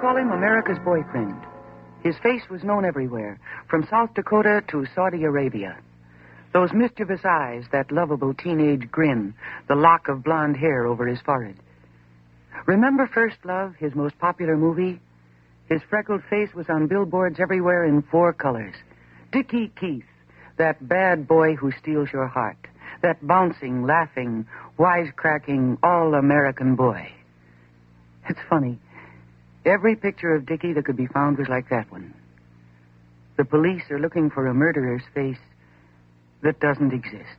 call him America's boyfriend. His face was known everywhere, from South Dakota to Saudi Arabia. Those mischievous eyes, that lovable teenage grin, the lock of blonde hair over his forehead. Remember First Love, his most popular movie? His freckled face was on billboards everywhere in 4 colors. Dickie Keith, that bad boy who steals your heart. That bouncing, laughing, wisecracking, all-American boy. It's funny. Every picture of Dickie that could be found was like that one. The police are looking for a murderer's face that doesn't exist.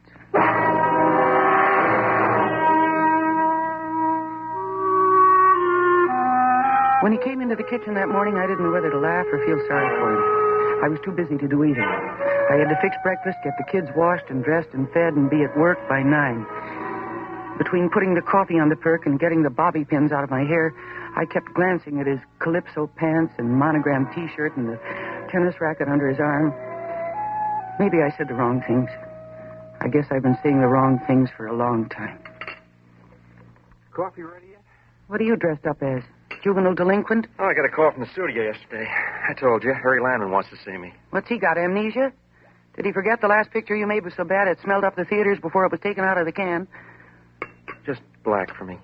When he came into the kitchen that morning, I didn't know whether to laugh or feel sorry for him. I was too busy to do either. I had to fix breakfast, get the kids washed and dressed and fed, and be at work by 9. Between putting the coffee on the perk and getting the bobby pins out of my hair, I kept glancing at his calypso pants and monogram T-shirt and the tennis racket under his arm. Maybe I said the wrong things. I guess I've been saying the wrong things for a long time. Coffee ready yet? What are you dressed up as? Juvenile delinquent? Oh, I got a call from the studio yesterday. I told you, Harry Landman wants to see me. What's he got, amnesia? Did he forget the last picture you made was so bad it smelled up the theaters before it was taken out of the can? Just black for me.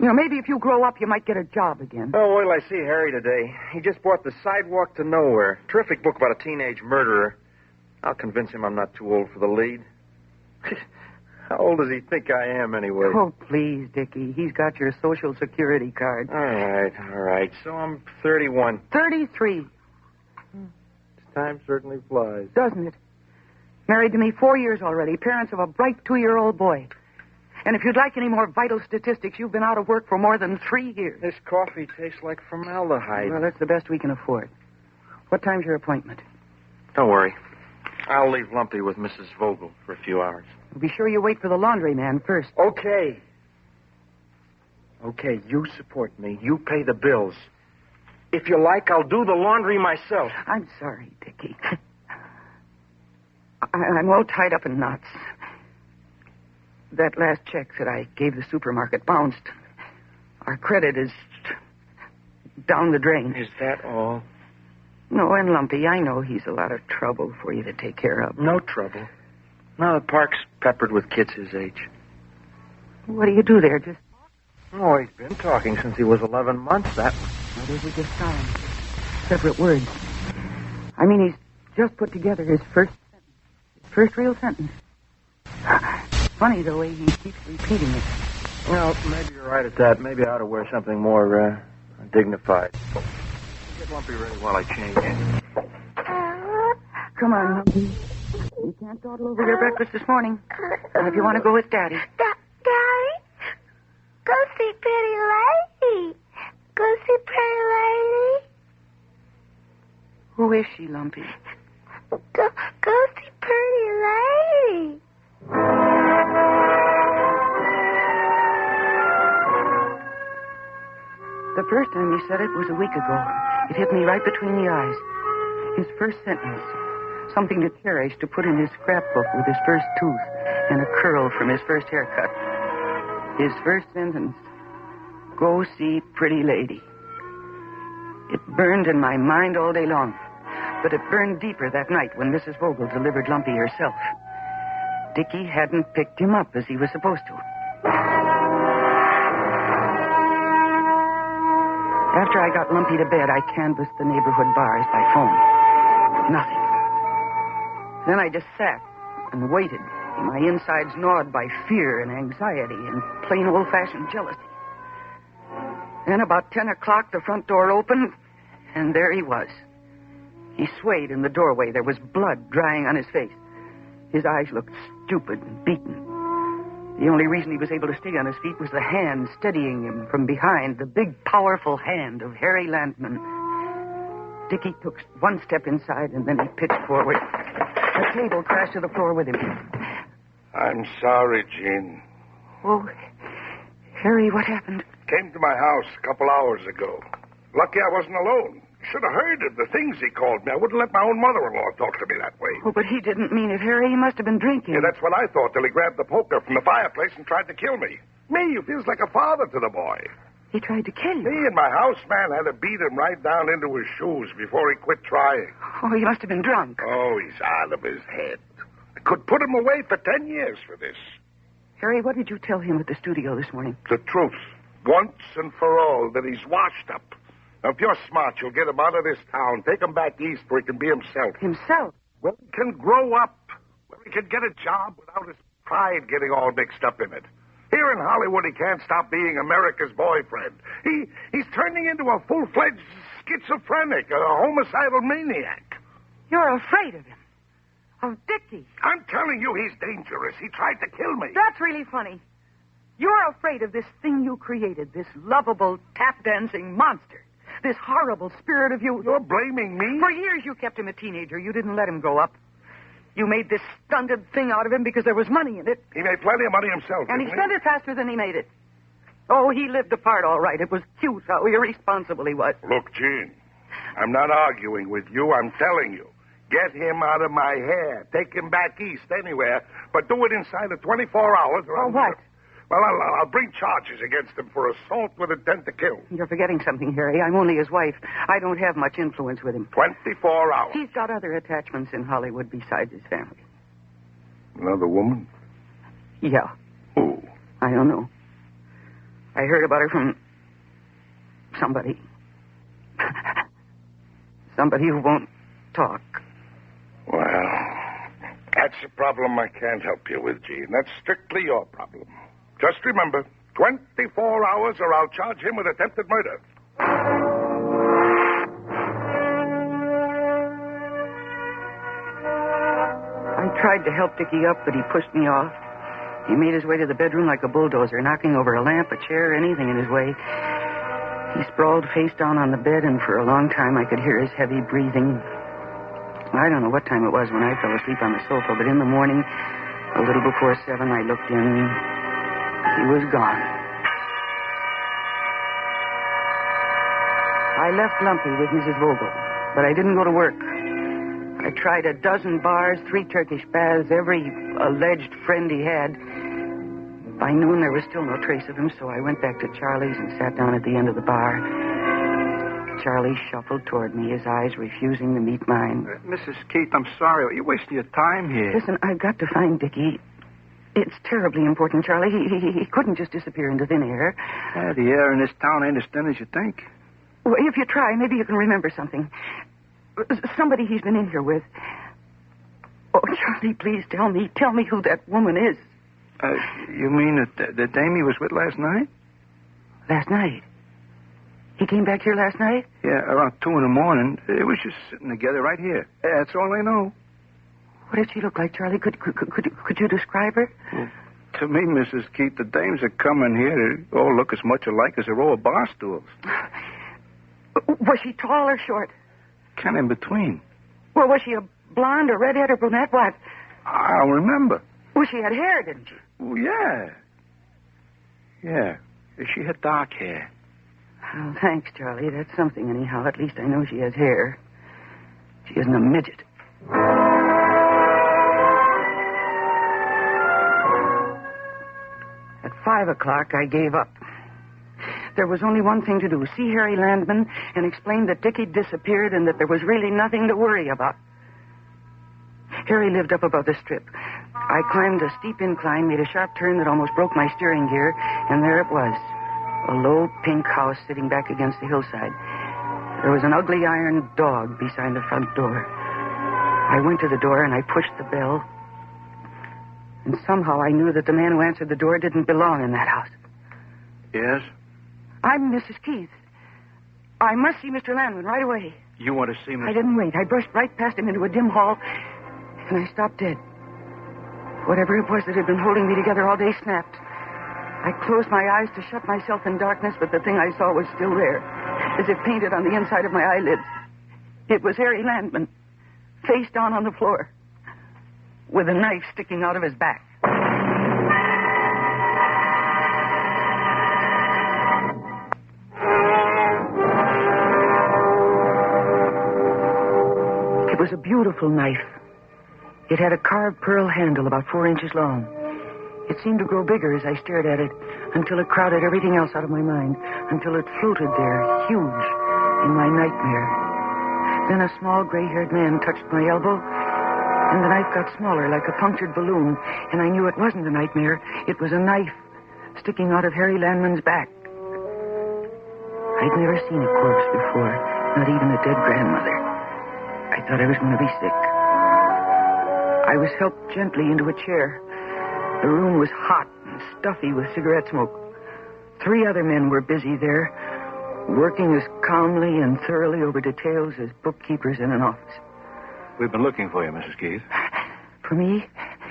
You know, maybe if you grow up, you might get a job again. Oh, wait till I see Harry today. He just bought The Sidewalk to Nowhere. Terrific book about a teenage murderer. I'll convince him I'm not too old for the lead. How old does he think I am, anyway? Oh, please, Dickie. He's got your Social Security card. All right. So I'm 31. 33. Time certainly flies. Doesn't it? Married to me 4 years already. Parents of a bright 2-year-old boy. And if you'd like any more vital statistics, you've been out of work for more than 3 years. This coffee tastes like formaldehyde. Well, that's the best we can afford. What time's your appointment? Don't worry. I'll leave Lumpy with Mrs. Vogel for a few hours. Be sure you wait for the laundryman first. Okay, you support me. You pay the bills. If you like, I'll do the laundry myself. I'm sorry, Dickie. I'm all tied up in knots. That last check that I gave the supermarket bounced. Our credit is down the drain. Is that all? No, and Lumpy, I know he's a lot of trouble for you to take care of. No trouble. No, the park's peppered with kids his age. What do you do there? Just... Oh, he's been talking since he was 11 months, that one. What is it just sound? Separate words. I mean, he's just put together his first sentence. His first real sentence. Funny the way he keeps repeating it. Well, maybe you're right at that. Maybe I ought to wear something more dignified. Get Lumpy ready while I change. Come on, Lumpy. You can't dawdle over your breakfast this morning. If you want to go with Daddy. Daddy? Go see Pretty Lady. Go see Pretty Lady. Who is she, Lumpy? Go see Pretty Lady. The first time he said it was a week ago. It hit me right between the eyes. His first sentence. Something to cherish, to put in his scrapbook with his first tooth and a curl from his first haircut. His first sentence. Go see Pretty Lady. It burned in my mind all day long. But it burned deeper that night when Mrs. Vogel delivered Lumpy herself. Dickie hadn't picked him up as he was supposed to. After I got Lumpy to bed, I canvassed the neighborhood bars by phone. Nothing. Then I just sat and waited, my insides gnawed by fear and anxiety and plain old-fashioned jealousy. Then about 10 o'clock, the front door opened, and there he was. He swayed in the doorway. There was blood drying on his face. His eyes looked stupid and beaten. The only reason he was able to stay on his feet was the hand steadying him from behind, the big, powerful hand of Harry Landman. Dickie took one step inside, and then he pitched forward. The table crashed to the floor with him. I'm sorry, Jean. Oh, Harry, what happened? Came to my house a couple hours ago. Lucky I wasn't alone. Should have heard of the things he called me. I wouldn't let my own mother-in-law talk to me that way. Oh, but he didn't mean it, Harry. He must have been drinking. Yeah, that's what I thought till he grabbed the poker from the fireplace and tried to kill me. Me, who feels like a father to the boy. He tried to kill you. Me and my houseman had to beat him right down into his shoes before he quit trying. Oh, he must have been drunk. Oh, he's out of his head. I could put him away for 10 years for this. Harry, what did you tell him at the studio this morning? The truth, once and for all, that he's washed up. Now, if you're smart, you'll get him out of this town, take him back east where he can be himself. Himself? Where he can grow up, where he can get a job without his pride getting all mixed up in it. Here in Hollywood, he can't stop being America's boyfriend. He's turning into a full-fledged schizophrenic, a homicidal maniac. You're afraid of him. Of Dickie. I'm telling you, he's dangerous. He tried to kill me. That's really funny. You're afraid of this thing you created, this lovable, tap-dancing monster, this horrible spirit of youth. You're blaming me? For years you kept him a teenager. You didn't let him grow up. You made this stunted thing out of him because there was money in it. He made plenty of money himself, And he didn't spent it faster than he made it. Oh, he lived apart all right. It was cute how irresponsible he was. Look, Gene, I'm not arguing with you. I'm telling you. Get him out of my hair. Take him back east anywhere. But do it inside of 24 hours. Or what? Well, I'll bring charges against him for assault with intent to kill. You're forgetting something, Harry. I'm only his wife. I don't have much influence with him. 24 hours. He's got other attachments in Hollywood besides his family. Another woman? Yeah. Who? I don't know. I heard about her from somebody. Somebody who won't talk. Well, that's a problem I can't help you with, Gene. That's strictly your problem. Just remember, 24 hours or I'll charge him with attempted murder. I tried to help Dickie up, but he pushed me off. He made his way to the bedroom like a bulldozer, knocking over a lamp, a chair, anything in his way. He sprawled face down on the bed, and for a long time I could hear his heavy breathing. I don't know what time it was when I fell asleep on the sofa, but in the morning, a little before 7, I looked in. He was gone. I left Lumpy with Mrs. Vogel, but I didn't go to work. I tried a dozen bars, 3 Turkish baths, every alleged friend he had. By noon, there was still no trace of him, so I went back to Charlie's and sat down at the end of the bar. Charlie shuffled toward me, his eyes refusing to meet mine. Mrs. Keith, I'm sorry. You're wasting your time here. Listen, I've got to find Dickie. It's terribly important, Charlie. He couldn't just disappear into thin air. The air in this town ain't as thin as you think. Well, if you try, maybe you can remember something. Somebody he's been in here with. Oh, Charlie, please tell me. Tell me who that woman is. You mean the dame he was with last night? Last night? He came back here last night? Yeah, around 2 in the morning. It was just sitting together right here. That's all I know. What did she look like, Charlie? Could you describe her? Well, to me, Mrs. Keith, the dames that come in here, they all look as much alike as a row of bar stools. Was she tall or short? Kind of in between. Well, was she a blonde or redhead or brunette? What? I don't remember. Well, she had hair, didn't she? Well, yeah. Yeah. She had dark hair. Well, thanks, Charlie. That's something, anyhow. At least I know she has hair. She isn't a midget. At 5 o'clock, I gave up. There was only one thing to do, see Harry Landman and explain that Dickie disappeared and that there was really nothing to worry about. Harry lived up above the strip. I climbed a steep incline, made a sharp turn that almost broke my steering gear, and there it was, a low pink house sitting back against the hillside. There was an ugly iron dog beside the front door. I went to the door and I pushed the bell, and somehow I knew that the man who answered the door didn't belong in that house. Yes? I'm Mrs. Keith. I must see Mr. Landman right away. You want to see Mr. I didn't wait. I brushed right past him into a dim hall, and I stopped dead. Whatever it was that had been holding me together all day snapped. I closed my eyes to shut myself in darkness, but the thing I saw was still there, as if painted on the inside of my eyelids. It was Harry Landman, face down on the floor, with a knife sticking out of his back. It was a beautiful knife. It had a carved pearl handle about 4 inches long. It seemed to grow bigger as I stared at it, until it crowded everything else out of my mind, until it floated there, huge, in my nightmare. Then a small gray-haired man touched my elbow, and the knife got smaller, like a punctured balloon, and I knew it wasn't a nightmare. It was a knife sticking out of Harry Landman's back. I'd never seen a corpse before, not even a dead grandmother. I thought I was going to be sick. I was helped gently into a chair. The room was hot and stuffy with cigarette smoke. 3 other men were busy there, working as calmly and thoroughly over details as bookkeepers in an office. We've been looking for you, Mrs. Keith. For me?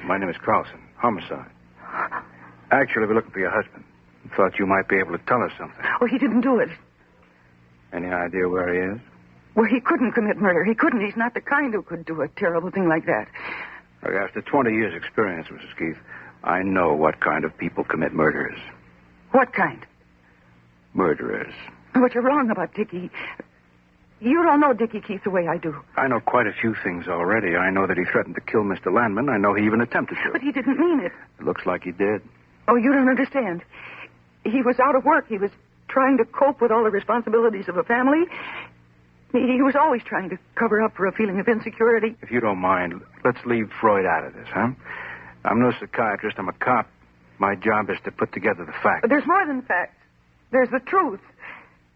My name is Carlson. Homicide. Actually, we're looking for your husband. Thought you might be able to tell us something. Oh, he didn't do it. Any idea where he is? Well, he couldn't commit murder. He couldn't. He's not the kind who could do a terrible thing like that. Look, after 20 years' experience, Mrs. Keith, I know what kind of people commit murders. What kind? Murderers. But you're wrong about Dickie. You don't know Dickie Keith the way I do. I know quite a few things already. I know that he threatened to kill Mr. Landman. I know he even attempted to. But he didn't mean it. It looks like he did. Oh, you don't understand. He was out of work. He was trying to cope with all the responsibilities of a family. He was always trying to cover up for a feeling of insecurity. If you don't mind, let's leave Freud out of this, huh? I'm no psychiatrist. I'm a cop. My job is to put together the facts. But there's more than facts. There's the truth.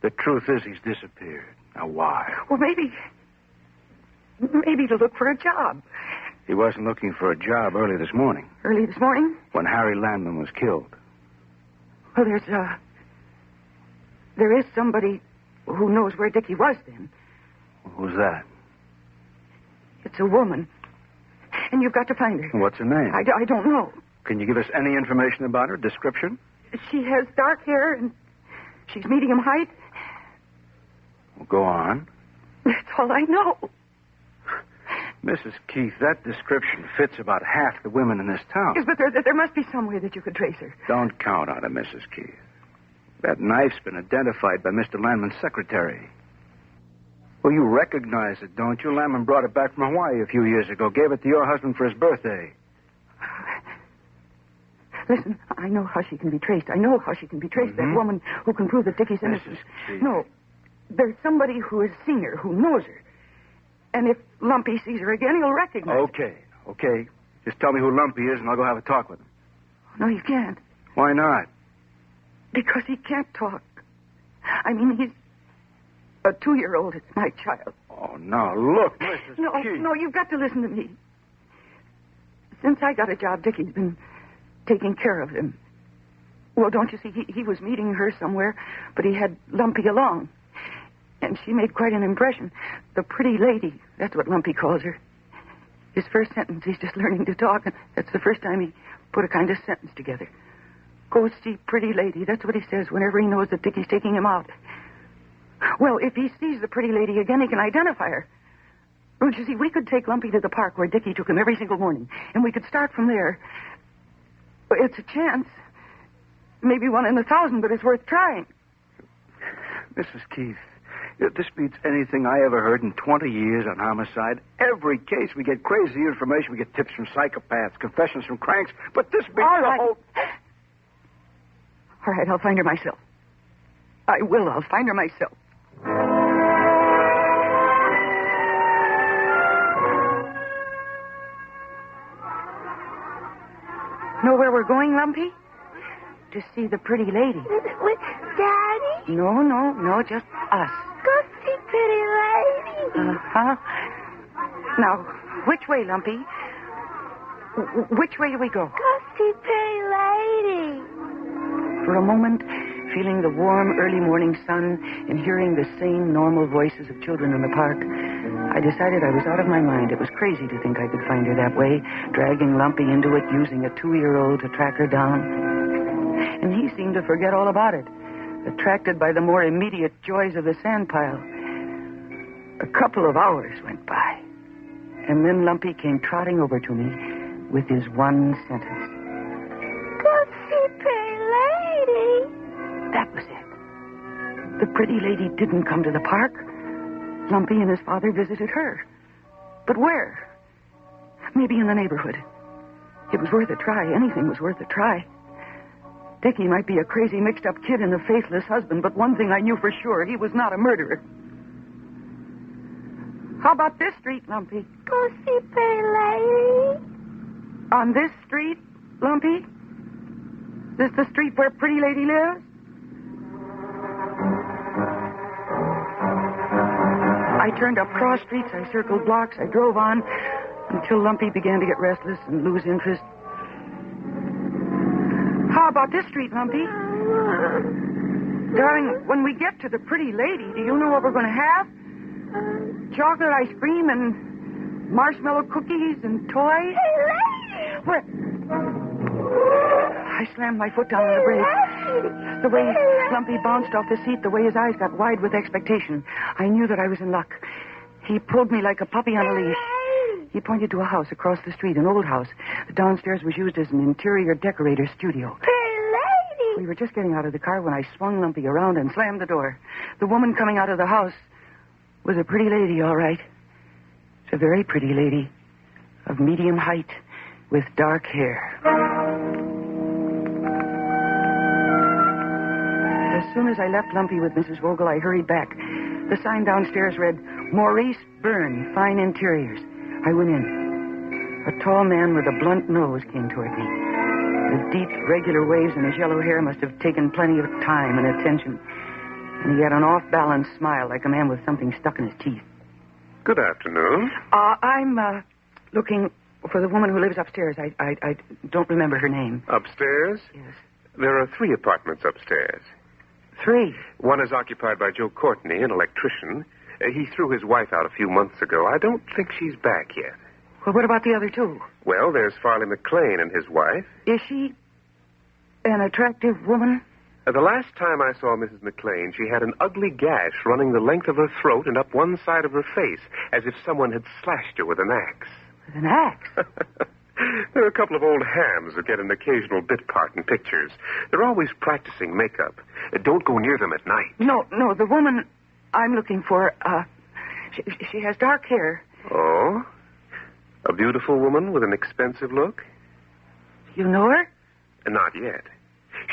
The truth is he's disappeared. Now, why? Well, maybe to look for a job. He wasn't looking for a job early this morning. Early this morning? When Harry Landman was killed. Well, there is somebody who knows where Dickie was then. Who's that? It's a woman. And you've got to find her. What's her name? I don't know. Can you give us any information about her? Description? She has dark hair and she's medium height. Well, go on. That's all I know. Mrs. Keith, that description fits about half the women in this town. Yes, but there must be some way that you could trace her. Don't count on it, Mrs. Keith. That knife's been identified by Mr. Landman's secretary. Well, you recognize it, don't you? Landman brought it back from Hawaii a few years ago. Gave it to your husband for his birthday. Listen, I know how she can be traced. I know how she can be traced. Mm-hmm. That woman who can prove that Dickie's innocent. No, there's somebody who has seen her, who knows her. And if Lumpy sees her again, he'll recognize her. Okay. Just tell me who Lumpy is, and I'll go have a talk with him. No, you can't. Why not? Because he can't talk. I mean, he's a 2-year-old. It's my child. Oh, now, look, Mrs. Keith. No, you've got to listen to me. Since I got a job, Dickie's been taking care of him. Well, don't you see, he was meeting her somewhere, but he had Lumpy along. And she made quite an impression. The pretty lady, that's what Lumpy calls her. His first sentence, he's just learning to talk, and that's the first time he put a kind of sentence together. Go see pretty lady, that's what he says whenever he knows that Dickie's taking him out. Well, if he sees the pretty lady again, he can identify her. Don't you see, we could take Lumpy to the park where Dickie took him every single morning, and we could start from there. It's a chance. Maybe 1 in 1,000, but it's worth trying. Mrs. Keith, this beats anything I ever heard in 20 years on homicide. Every case, we get crazy information. We get tips from psychopaths, confessions from cranks. But this beats All right. the whole... All right, I'll find her myself. I will. I'll find her myself. Know where we're going, Lumpy? To see the pretty lady. With Daddy? No, just us. Go see pretty lady. Uh-huh. Now, which way, Lumpy? Which way do we go? Go see pretty lady. For a moment, feeling the warm early morning sun and hearing the same normal voices of children in the park, I decided I was out of my mind. It was crazy to think I could find her that way, dragging Lumpy into it, using a 2-year-old to track her down. And he seemed to forget all about it, attracted by the more immediate joys of the sand pile. A couple of hours went by, and then Lumpy came trotting over to me with his one sentence. Go see pretty lady. That was it. The pretty lady didn't come to the park. Lumpy and his father visited her. But where? Maybe in the neighborhood. It was worth a try. Anything was worth a try. Dickie might be a crazy, mixed-up kid and a faithless husband, but one thing I knew for sure, he was not a murderer. How about this street, Lumpy? Pussy Pay Lady. On this street, Lumpy? This the street where Pretty Lady lives? I turned up cross streets, I circled blocks, I drove on until Lumpy began to get restless and lose interest. How about this street, Lumpy? Darling, when we get to the Pretty Lady, do you know what we're going to have? Chocolate ice cream and marshmallow cookies and toys? Hey, lady! Where? I slammed my foot down on the brake. The way Lumpy bounced off the seat, the way his eyes got wide with expectation, I knew that I was in luck. He pulled me like a puppy on a leash. He pointed to a house across the street, an old house. The downstairs was used as an interior decorator studio. Hey, lady! We were just getting out of the car when I swung Lumpy around and slammed the door. The woman coming out of the house was a pretty lady, all right. It's a very pretty lady of medium height with dark hair. As soon as I left Lumpy with Mrs. Vogel, I hurried back. The sign downstairs read, Maurice Byrne, Fine Interiors. I went in. A tall man with a blunt nose came toward me. The deep, regular waves in his yellow hair must have taken plenty of time and attention. And he had an off-balance smile like a man with something stuck in his teeth. Good afternoon. I'm looking for the woman who lives upstairs. I don't remember her name. Upstairs? Yes. There are 3 apartments upstairs. 3. One is occupied by Joe Courtney, an electrician. He threw his wife out a few months ago. I don't think she's back yet. Well, what about the other 2? Well, there's Farley McLean and his wife. Is she an attractive woman? The last time I saw Mrs. McLean, she had an ugly gash running the length of her throat and up one side of her face, as if someone had slashed her with an axe. With an axe? There are a couple of old hams who get an occasional bit part in pictures. They're always practicing makeup. Don't go near them at night. No, the woman I'm looking for, she has dark hair. Oh? A beautiful woman with an expensive look? You know her? Not yet.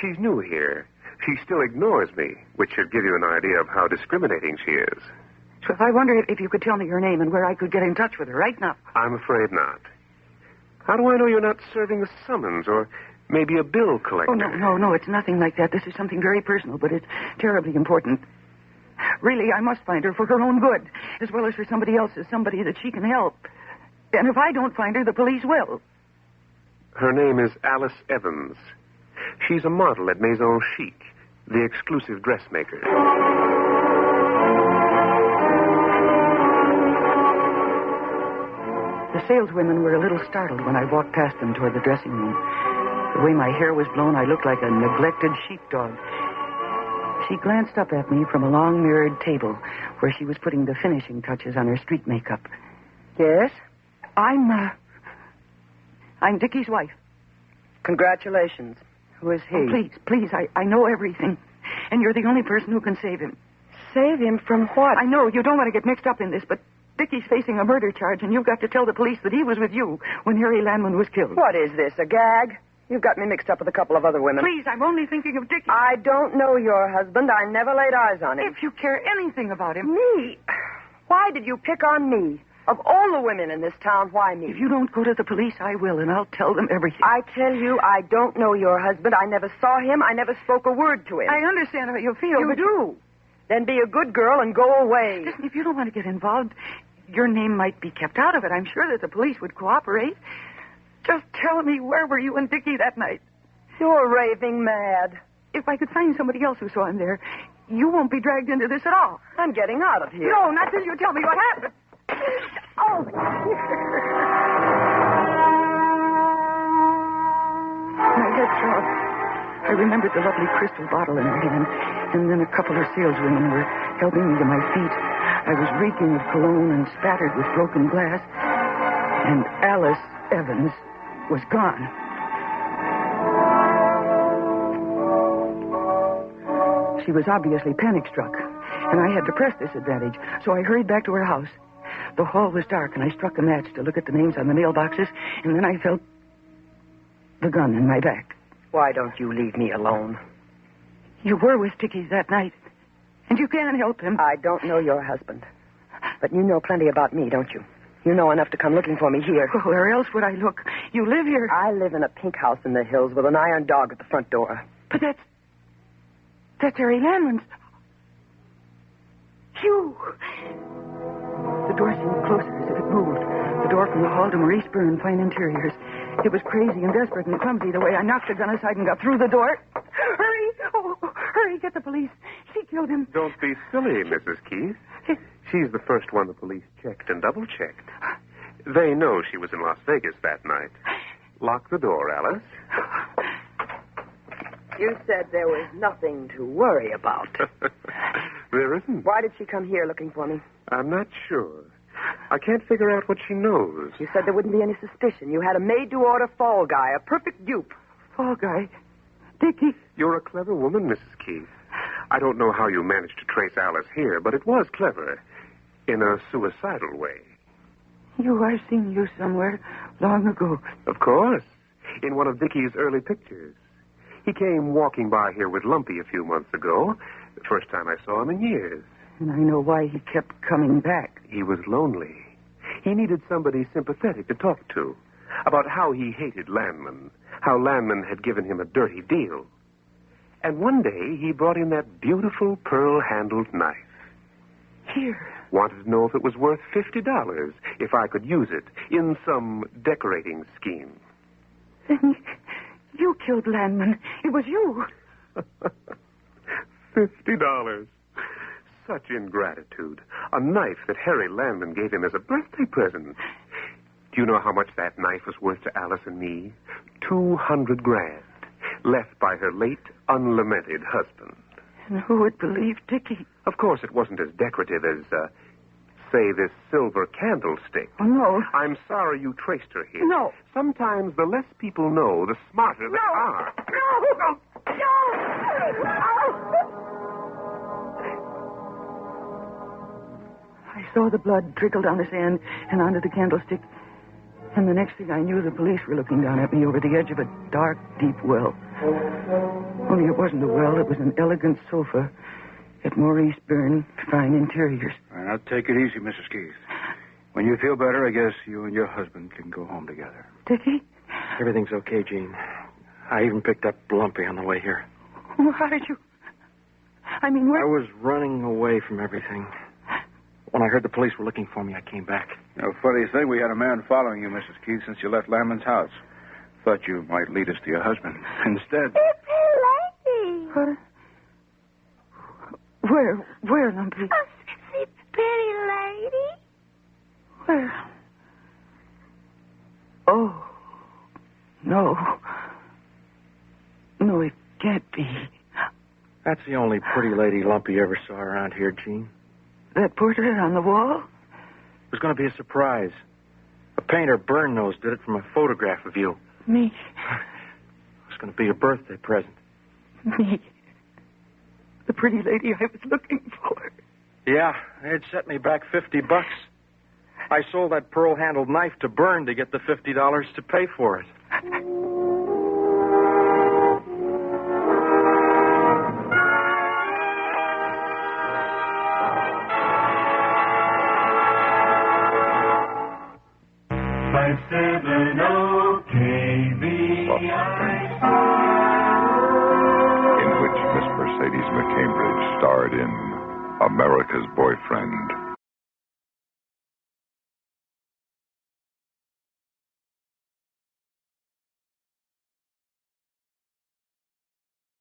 She's new here. She still ignores me, which should give you an idea of how discriminating she is. So I wonder if you could tell me her name and where I could get in touch with her right now. I'm afraid not. How do I know you're not serving a summons or maybe a bill collector? Oh, no, it's nothing like that. This is something very personal, but it's terribly important. Really, I must find her for her own good, as well as for somebody else's, somebody that she can help. And if I don't find her, the police will. Her name is Alice Evans. She's a model at Maison Chic, the exclusive dressmaker. The saleswomen were a little startled when I walked past them toward the dressing room. The way my hair was blown, I looked like a neglected sheepdog. She glanced up at me from a long mirrored table where she was putting the finishing touches on her street makeup. Yes? I'm Dickie's wife. Congratulations. Who is he? Oh, please, I know everything. And you're the only person who can save him. Save him from what? I know you don't want to get mixed up in this, but Dickie's facing a murder charge, and you've got to tell the police that he was with you when Harry Landman was killed. What is this, a gag? You've got me mixed up with a couple of other women. Please, I'm only thinking of Dickie. I don't know your husband. I never laid eyes on him. If you care anything about him... Me? Why did you pick on me? Of all the women in this town, why me? If you don't go to the police, I will, and I'll tell them everything. I tell you, I don't know your husband. I never saw him. I never spoke a word to him. I understand how you feel, You but... do. Then be a good girl and go away. Listen, if you don't want to get involved, your name might be kept out of it. I'm sure that the police would cooperate. Just tell me, where were you and Dickie that night? You're raving mad. If I could find somebody else who saw him there, you won't be dragged into this at all. I'm getting out of here. No, not till you tell me what happened. Oh. My head throbbed. I remembered the lovely crystal bottle in her hand, and then a couple of saleswomen were helping me to my feet. I was reeking of cologne and spattered with broken glass, and Alice Evans was gone. She was obviously panic-struck, and I had to press this advantage, so I hurried back to her house. The hall was dark, and I struck a match to look at the names on the mailboxes, and then I felt the gun in my back. Why don't you leave me alone? You were with Dickie that night, and you can't help him. I don't know your husband. But you know plenty about me, don't you? You know enough to come looking for me here. Well, where else would I look? You live here. I live in a pink house in the hills with an iron dog at the front door. But that's Harry Landman's. You. The door seemed closer as if it moved. The door from the hall to Maurice Byrne, Fine Interiors. It was crazy and desperate and clumsy the way I knocked the gun aside and got through the door. Hurry! Oh, hurry, get the police. She killed him. Don't be silly, Mrs. Keith. She's the first one the police checked and double-checked. They know she was in Las Vegas that night. Lock the door, Alice. You said there was nothing to worry about. There isn't. Why did she come here looking for me? I'm not sure. I can't figure out what she knows. You said there wouldn't be any suspicion. You had a made-to-order fall guy, a perfect dupe. Fall guy? Dickie? You're a clever woman, Mrs. Keith. I don't know how you managed to trace Alice here, but it was clever. In a suicidal way. I've seen you somewhere long ago. Of course. In one of Dickie's early pictures. He came walking by here with Lumpy a few months ago. The first time I saw him in years. And I know why he kept coming back. He was lonely. He needed somebody sympathetic to talk to. About how he hated Landman. How Landman had given him a dirty deal. And one day he brought in that beautiful pearl-handled knife. Here. Wanted to know if it was worth $50, if I could use it in some decorating scheme. Then you killed Landman. It was you. $50. Such ingratitude. A knife that Harry Landman gave him as a birthday present. Do you know how much that knife was worth to Alice and me? $200,000. Left by her late, unlamented husband. And who would believe Dickie? Of course, it wasn't as decorative as, say, this silver candlestick. Oh, no. I'm sorry you traced her here. No. Sometimes the less people know, the smarter they are. I saw the blood trickle down the sand and onto the candlestick. And the next thing I knew, the police were looking down at me over the edge of a dark, deep well. Only it wasn't a well, it was an elegant sofa at Maurice Byrne, Fine Interiors. All right, now take it easy, Mrs. Keith. When you feel better, I guess you and your husband can go home together. Dickie? Everything's okay, Gene. I even picked up Lumpy on the way here. Well, how did you... I mean, where... I was running away from everything. When I heard the police were looking for me, I came back. Funny thing, we had a man following you, Mrs. Keith, since you left Landman's house. Thought you might lead us to your husband. Instead... Lady. Where, Lumpy? Oh, pretty lady. Where? Oh. No. No, it can't be. That's the only pretty lady Lumpy ever saw around here, Gene. That portrait on the wall? It was going to be a surprise. A painter, Byrne knows, did it from a photograph of you. Me? It was going to be your birthday present. Me? The pretty lady I was looking for. Yeah, they'd set me back $50. I sold that pearl-handled knife to Byrne to get the $50 to pay for it. In which Miss Mercedes McCambridge starred in America's Boyfriend.